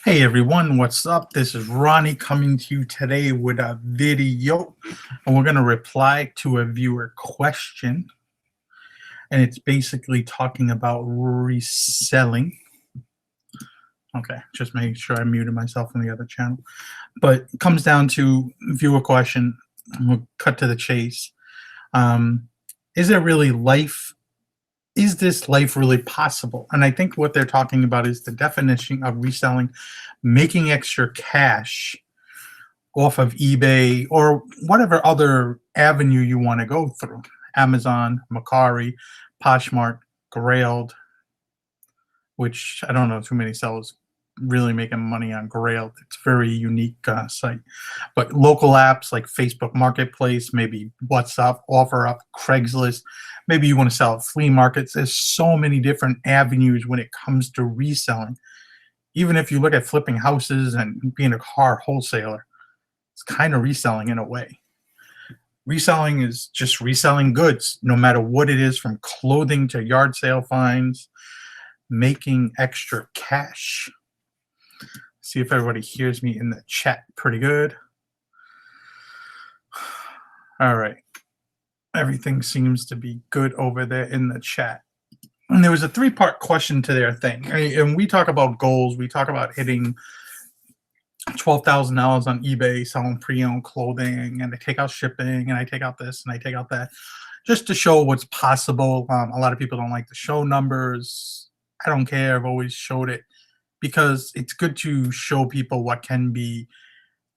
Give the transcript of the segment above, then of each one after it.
Hey everyone, what's up? This is Ronnie coming to you today with a video, and we're going to reply to a viewer question. And it's basically talking about reselling. Okay, just making sure I muted myself on the other channel. But it comes down to viewer question. We'll cut to the chase. Um, is there really life? Is this life really possible? And I think what they're talking about is the definition of reselling, making extra cash off of eBay or whatever other avenue you want to go through. Amazon, Macari, Poshmark, Grailed, which I don't know too many sellers really making money on Grailed. It's a very unique site. But local apps like Facebook Marketplace, maybe WhatsApp, OfferUp, Craigslist, maybe you want to sell at flea markets. There's so many different avenues when it comes to reselling. Even if you look at flipping houses and being a car wholesaler, it's kind of reselling in a way. Reselling is just reselling goods, no matter what it is, from clothing to yard sale finds, making extra cash. See if everybody hears me in the chat pretty good. All right. Everything seems to be good over there in the chat. And there was a three-part question to their thing. And we talk about goals. We talk about hitting $12,000 on eBay selling pre-owned clothing, and I take out shipping, and I take out this, and I take out that, just to show what's possible. A lot of people don't like to show numbers. I don't care. I've always showed it because it's good to show people what can be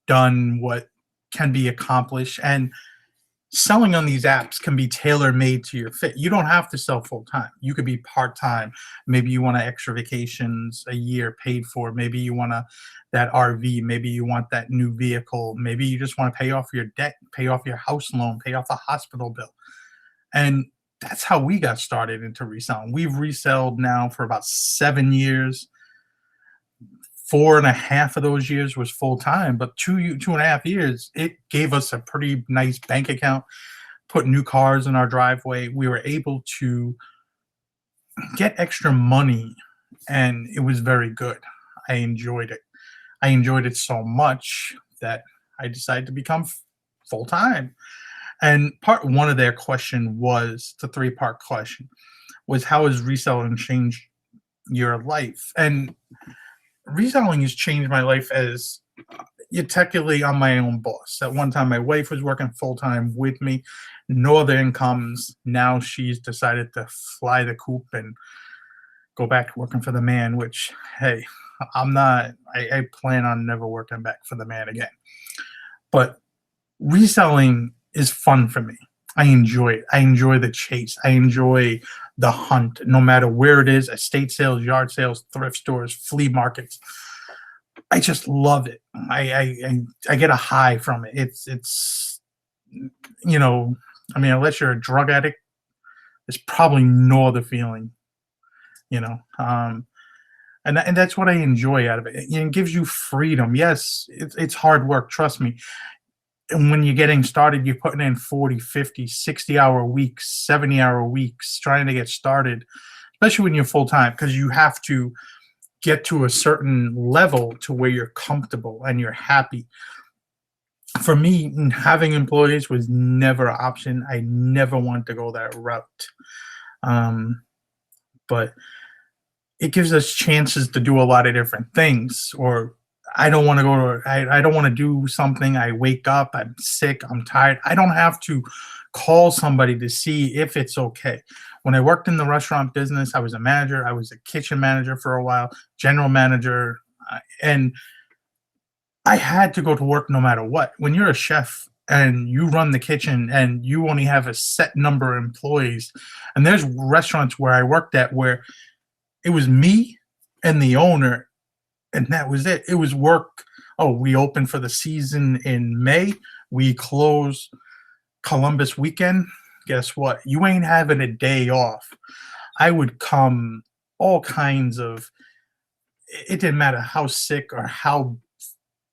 done, what can be accomplished, and selling on these apps can be tailor-made to your fit. You don't have to sell full-time. You could be part-time. Maybe you want extra vacations a year paid for. Maybe you want that RV. Maybe you want that new vehicle. Maybe you just want to pay off your debt, pay off your house loan, pay off a hospital bill. And that's how we got started into reselling. We've resold now for about 7 years. 4.5 of those years was full time, but 2.5 years, it gave us a pretty nice bank account, put new cars in our driveway. We were able to get extra money, and it was very good. I enjoyed it. I enjoyed it so much that I decided to become full time. And part one of their question was the three-part question was, how has reselling changed your life? And reselling has changed my life as technically I'm my own boss. At one time, my wife was working full time with me, no other incomes. Now she's decided to fly the coop and go back to working for the man, which, hey, I'm not, I plan on never working back for the man again. But reselling is fun for me. I enjoy it. I enjoy the chase. I enjoy the hunt, no matter where it is, estate sales, yard sales, thrift stores, flea markets. I just love it. I get a high from it. It's I mean, unless you're a drug addict, there's probably no other feeling, you know. And that's what I enjoy out of it. It gives you freedom. Yes, it's hard work, trust me. And when you're getting started, you're putting in 40, 50, 60-hour weeks, 70-hour weeks trying to get started, especially when you're full time, because you have to get to a certain level to where you're comfortable and you're happy. For me, having employees was never an option. I never wanted to go that route. But it gives us chances to do a lot of different things. Or I don't want to go to, I don't want to do something. I wake up, I'm sick, I'm tired. I don't have to call somebody to see if it's okay. When I worked in the restaurant business, I was a manager. I was a kitchen manager for a while, general manager, and I had to go to work no matter what. When you're a chef and you run the kitchen and you only have a set number of employees, and there's restaurants where I worked at where it was me and the owner, and that was it. It was work. Oh, we open for the season in May. We close Columbus weekend. Guess what? You ain't having a day off. I would come all kinds of, it didn't matter how sick or how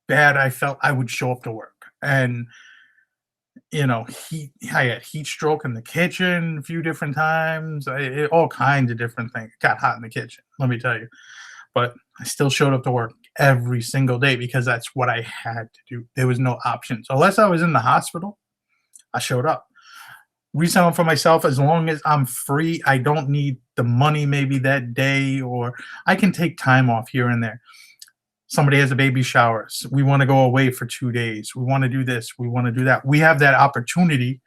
bad I felt, I would show up to work. And, I had heat stroke in the kitchen a few different times, all kinds of different things. It got hot in the kitchen, let me tell you. But I still showed up to work every single day because that's what I had to do. There was no option. So unless I was in the hospital, I showed up. Reselling for myself as long as I'm free. I don't need the money maybe that day, or I can take time off here and there. Somebody has a baby shower. We want to go away for 2 days. We want to do this. We want to do that. We have that opportunity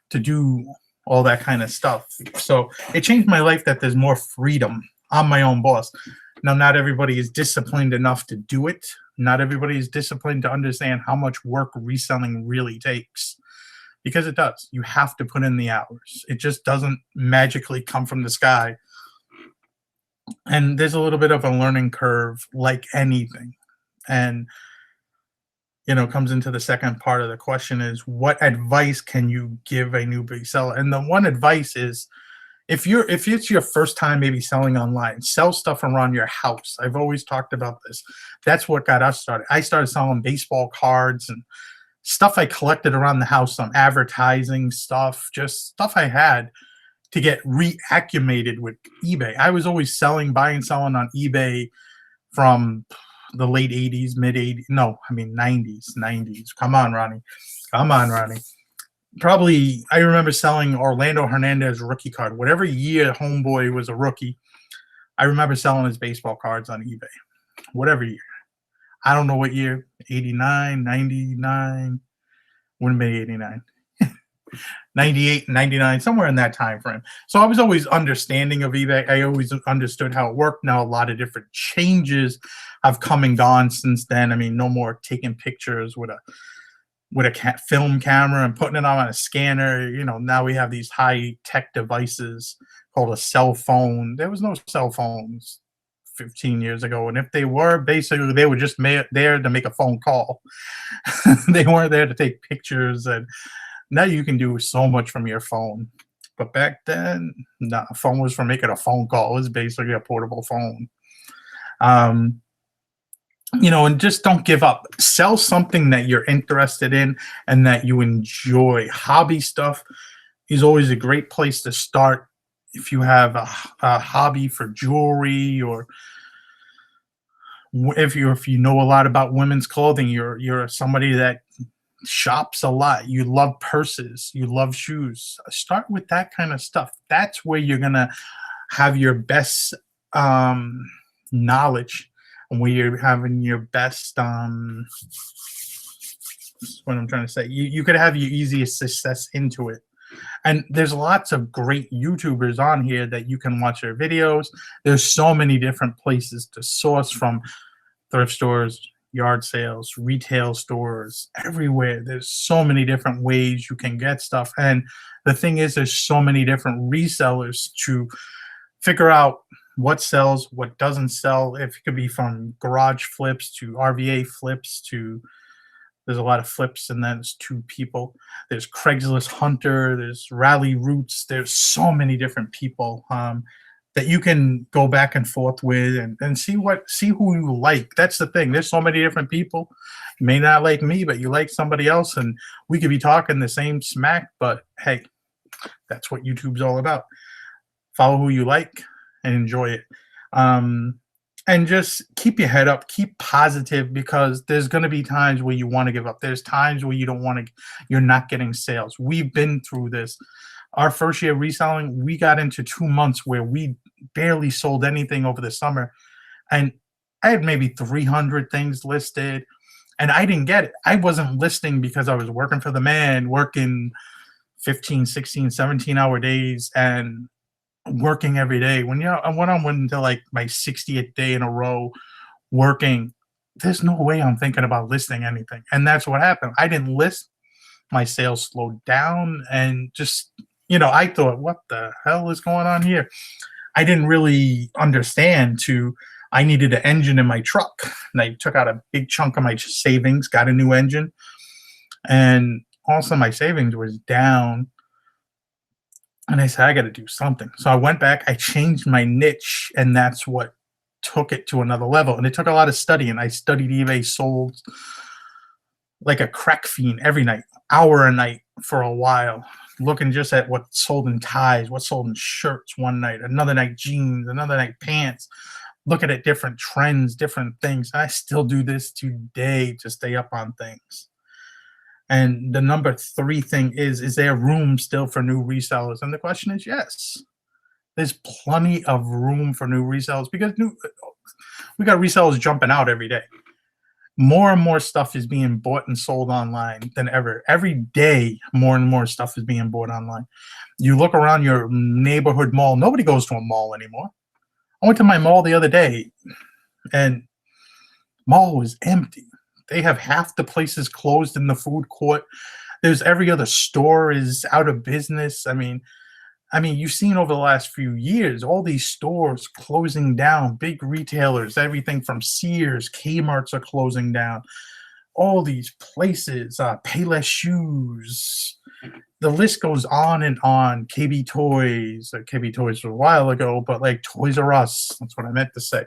to do all that kind of stuff. So it changed my life that there's more freedom. I'm my own boss. Now, not everybody is disciplined enough to do it. Not everybody is disciplined to understand how much work reselling really takes. Because it does. You have to put in the hours. It just doesn't magically come from the sky. And there's a little bit of a learning curve like anything. And comes into the second part of the question is what advice can you give a newbie seller? And the one advice is if it's your first time maybe selling online, sell stuff around your house. I've always talked about this. That's what got us started. I started selling baseball cards and stuff I collected around the house, some advertising stuff, just stuff I had to get reacclimated with eBay. I was always buying, selling on eBay from the late 80s, mid 80s. No, I mean 90s. Come on, Ronnie. Probably, I remember selling Orlando Hernandez rookie card. Whatever year Homeboy was a rookie, I remember selling his baseball cards on eBay. Whatever year. I don't know what year, 89, 99, wouldn't be 89, 98, 99, somewhere in that time frame. So I was always understanding of eBay. I always understood how it worked. Now a lot of different changes have come and gone since then. I mean, no more taking pictures with a film camera and putting it on a scanner. Now we have these high-tech devices called a cell phone. There was no cell phones 15 years ago, and if they were, basically they were just there to make a phone call. They weren't there to take pictures, and now you can do so much from your phone. But back then, no, a phone was for making a phone call. It was basically a portable phone. And just don't give up. Sell something that you're interested in and that you enjoy. Hobby stuff is always a great place to start. If you have a hobby for jewelry, or if you know a lot about women's clothing, you're somebody that shops a lot, you love purses, you love shoes, start with that kind of stuff. That's where you're gonna have your best knowledge, and where you're having your best what I'm trying to say, you could have your easiest success into it. And there's lots of great YouTubers on here that you can watch their videos. There's so many different places to source from: thrift stores, yard sales, retail stores, everywhere. There's so many different ways you can get stuff. And the thing is, there's so many different resellers to figure out what sells, what doesn't sell. If it could be from garage flips to RVA flips to, there's a lot of flips, and then it's two people. There's Craigslist Hunter, there's Rally Roots. There's so many different people that you can go back and forth with and see who you like. That's the thing. There's so many different people. You may not like me, but you like somebody else, and we could be talking the same smack, but hey, that's what YouTube's all about. Follow who you like and enjoy it. And just keep your head up, keep positive, because there's going to be times where you want to give up. There's times where you're not getting sales. We've been through this. Our first year reselling, we got into 2 months where we barely sold anything over the summer. And I had maybe 300 things listed, and I didn't get it. I wasn't listing because I was working for the man, working 15, 16, 17-hour days, and working every day. When I went into like my 60th day in a row working, there's no way I'm thinking about listing anything. And that's what happened. I didn't list. My sales slowed down, and just, I thought, what the hell is going on here? I didn't really understand I needed an engine in my truck, and I took out a big chunk of my savings, got a new engine, and also my savings was down. And I said, I got to do something. So I went back, I changed my niche, and that's what took it to another level. And it took a lot of studying. I studied eBay, sold like a crack fiend every night, hour a night for a while, looking just at what sold in ties, what sold in shirts one night, another night jeans, another night pants. looking at different trends, different things. I still do this today to stay up on things. And the number three thing is there room still for new resellers? And the question is yes. There's plenty of room for new resellers because we got resellers jumping out every day. More and more stuff is being bought and sold online than ever. Every day, more and more stuff is being bought online. You look around your neighborhood mall, nobody goes to a mall anymore. I went to my mall the other day and mall was empty. They have half the places closed in the food court. There's every other store is out of business. I mean, you've seen over the last few years all these stores closing down, big retailers, everything from Sears, Kmart's are closing down. All these places, Payless Shoes. The list goes on and on. KB Toys, KB Toys was a while ago, but like Toys R Us, that's what I meant to say.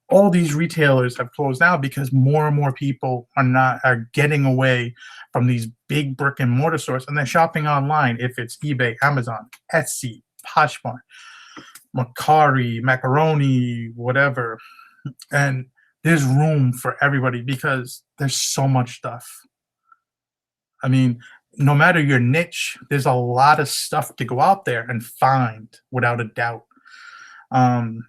All these retailers have closed down because more and more people are getting away from these big brick and mortar stores and they're shopping online. If it's eBay, Amazon, Etsy, Poshmark, Macari, Macaroni, whatever, and there's room for everybody because there's so much stuff. I mean, no matter your niche, there's a lot of stuff to go out there and find without a doubt. Um,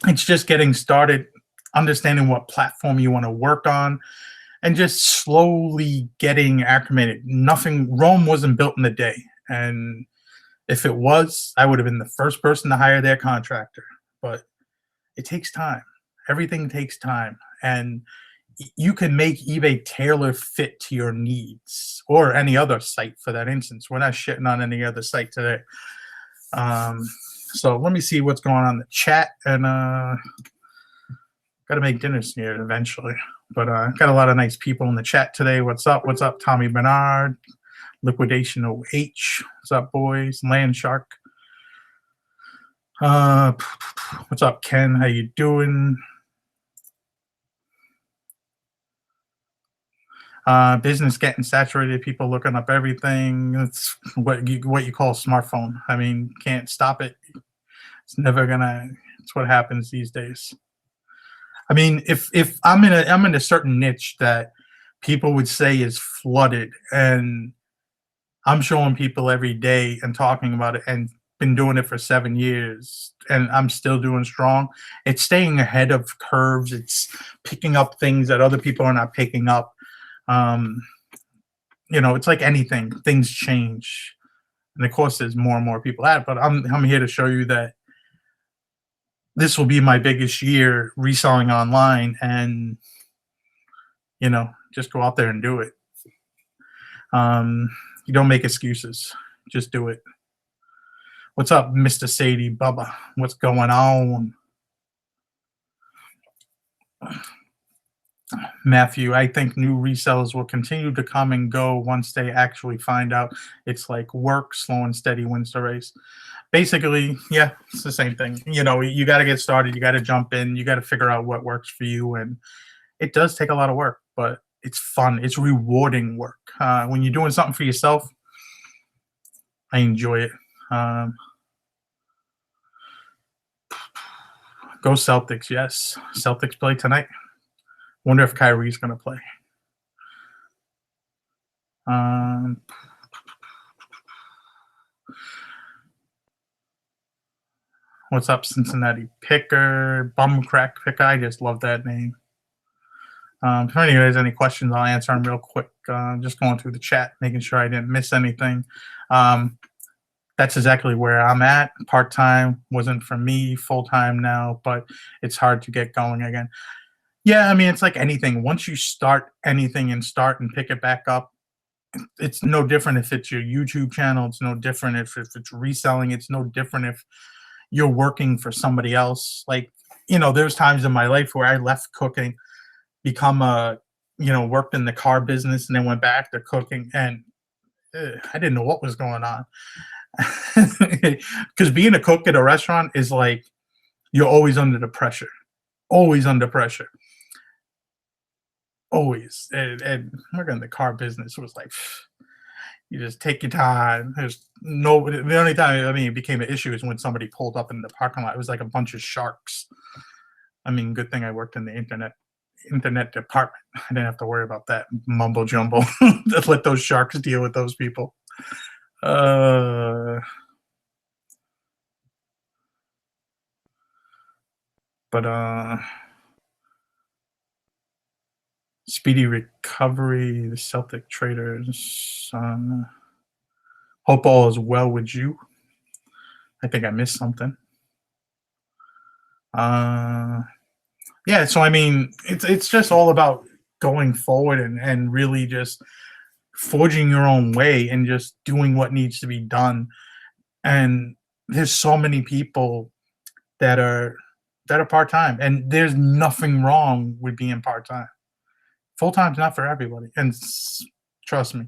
it's just getting started, understanding what platform you want to work on, and just slowly getting acclimated. Rome wasn't built in a day. And if it was, I would have been the first person to hire their contractor. But it takes time. Everything takes time. And you can make eBay tailor fit to your needs or any other site for that instance. We're not shitting on any other site today. So let me see what's going on in the chat, and got to make dinner soon eventually. But got a lot of nice people in the chat today. What's up? What's up, Tommy Bernard? Liquidation OH. What's up, boys? Land Shark. What's up, Ken? How you doing? Business getting saturated. People looking up everything. It's what you call a smartphone. I mean, can't stop it. It's never gonna. It's what happens these days. I mean, if I'm in a certain niche that people would say is flooded, and I'm showing people every day and talking about it, and been doing it for 7 years, and I'm still doing strong. It's staying ahead of curves. It's picking up things that other people are not picking up. It's like anything. Things change, and of course, there's more and more people at it. But I'm here to show you that this will be my biggest year reselling online, and just go out there and do it. You don't make excuses, just do it. What's up, Mr. Sadie Bubba? What's going on? Matthew, I think new resellers will continue to come and go once they actually find out it's like work, slow and steady wins the race. Basically, yeah, it's the same thing. You got to get started. You got to jump in. You got to figure out what works for you. And it does take a lot of work, but it's fun. It's rewarding work. When you're doing something for yourself, I enjoy it. Go Celtics, yes. Celtics play tonight. Wonder if Kyrie's going to play. What's up, Cincinnati Picker? Bumcrack Picker. I just love that name. If anybody has any questions, I'll answer them real quick. Just going through the chat, making sure I didn't miss anything. That's exactly where I'm at. Part-time wasn't for me, full-time now, but it's hard to get going again. Yeah, I mean, it's like anything. Once you start anything and pick it back up, it's no different if it's your YouTube channel. It's no different if it's reselling. It's no different if you're working for somebody else. Like, there's times in my life where I left cooking, worked in the car business, and then went back to cooking, and I didn't know what was going on. Because being a cook at a restaurant is like you're always under the pressure. Always under pressure. Always. And working in the car business was like, you just take your time. The only time it became an issue is when somebody pulled up in the parking lot. It was like a bunch of sharks. I mean, good thing I worked in the internet department. I didn't have to worry about that mumbo jumbo. Let those sharks deal with those people. Uh, but speedy recovery. The Celtic traders. Hope all is well with you. I think I missed something. Uh, yeah. So I mean, it's just all about going forward and really just forging your own way and just doing what needs to be done. And there's so many people that are part time, and there's nothing wrong with being part time. Full time's not for everybody, and trust me,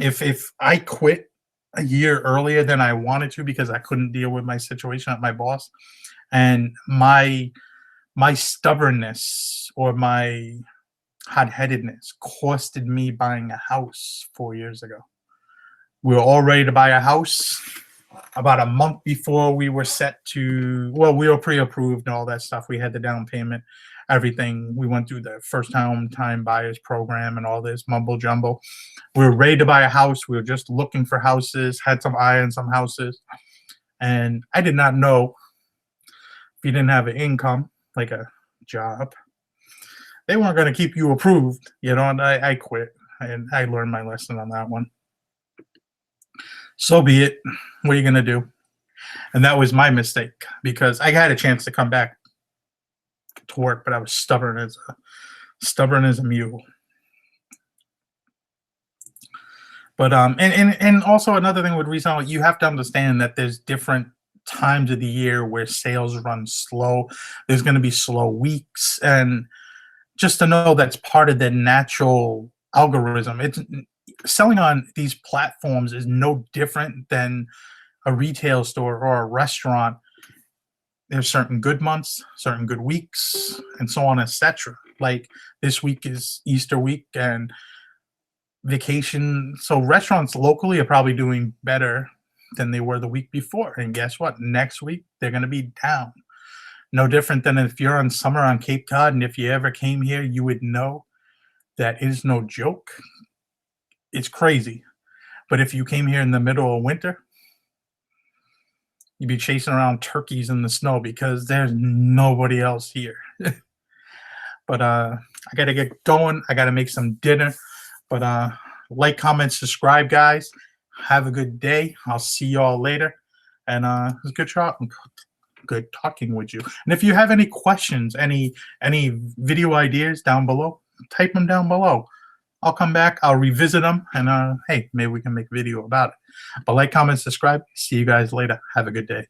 if I quit a year earlier than I wanted to because I couldn't deal with my situation at my boss, and my stubbornness or my hot-headedness costed me buying a house 4 years ago. We were all ready to buy a house about a month before we were set to, well, we were pre-approved and all that stuff. We had the down payment, everything. We went through the first time buyers program and all this mumbo jumbo. We were ready to buy a house. We were just looking for houses, had some eye on some houses. And I did not know if you didn't have an income, like a job, they weren't going to keep you approved, and I quit. And I learned my lesson on that one. So be it. What are you going to do? And that was my mistake because I had a chance to come back to work, but I was stubborn as a mule. But and also another thing with reselling, you have to understand that there's different times of the year where sales run slow. There's going to be slow weeks, and just to know that's part of the natural algorithm. It's selling on these platforms is no different than a retail store or a restaurant. There's certain good months, certain good weeks, and so on, etc. Like this week is Easter week and vacation. So restaurants locally are probably doing better than they were the week before. And guess what? Next week they're going to be down. No different than if you're on summer on Cape Cod, and if you ever came here, you would know that is no joke. It's crazy. But if you came here in the middle of winter, you'd be chasing around turkeys in the snow because there's nobody else here. But I gotta get going. I gotta make some dinner. But like, comment, subscribe, guys. Have a good day. I'll see y'all later. And it's good talking with you. And if you have any questions, any video ideas down below, type them down below. I'll come back. I'll revisit them. And hey, maybe we can make a video about it. But like, comment, subscribe. See you guys later. Have a good day.